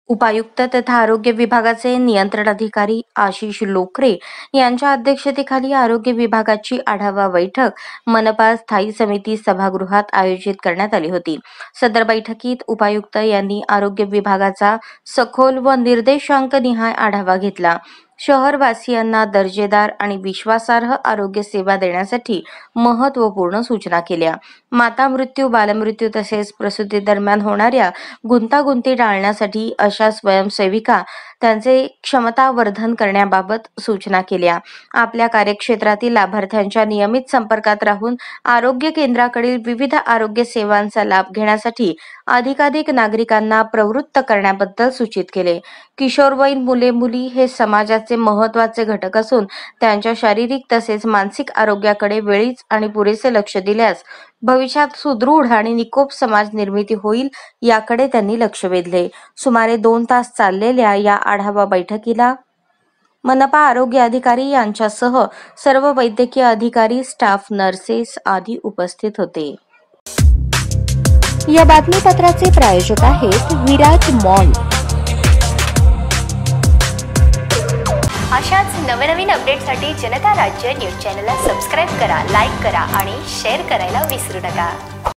उपायुक्त तथा आरोग्य विभागाचे नियंत्रण अधिकारी आशिष लोकरे यांच्या अध्यक्षतेखाली आरोग्य विभागाची आढावा बैठक मनपा स्थायी समिती सभागृहात आयोजित करण्यात आली होती। सदर बैठकीत उपायुक्त यांनी आरोग्य विभागाचा सखोल व निर्देशांकनिहाय आढावा घेतला। शहरवासियांना दर्जेदार आणि विश्वासार्ह आरोग्य सेवा देण्यासाठी महत्त्वपूर्ण सूचना केल्या। माता मृत्यू, बालमृत्यू तसेच प्रसूती दरम्यान होणाऱ्या गुंतागुंती टाळण्यासाठी अशा स्वयंसेविका त्यांचे क्षमतावर्धन करण्याबाबत सूचना केल्या। आपल्या कार्यक्षेत्रातील लाभार्थ्यांच्या नियमित संपर्कात राहून आरोग्य केंद्राकडील विविध आरोग्य सेवांचा लाभ घेण्यासाठी अधिकाधिक नागरिकांना प्रवृत्त करण्याबद्दल सूचित केले। किशोरवयीन मुले-मुली हे समाजाचे महत्त्वाचे घटक असून त्यांच्या शारीरिक तसेच मानसिक आरोग्याकडे वेळीच आणि पुरेसे लक्ष दिल्यास भविष्यात सुदृढ आणि निकोप समाज निर्मिती होईल याकडे त्यांनी लक्ष वेधले। सुमारे 2 तास चाललेल्या या आढावा बैठकीला मनपा आरोग्य अधिकारी यांच्यासह सर्व वैद्यकीय अधिकारी, स्टाफ, नर्सेस आदी उपस्थित होते। या बातमीपत्राचे प्रायोजक आहेत विराज मॉल। अशाच नवनवीन अपडेटसाठी जनता राज्य न्यूज चॅनलला सबस्क्राईब करा, लाईक करा आणि शेअर करायला विसरू नका।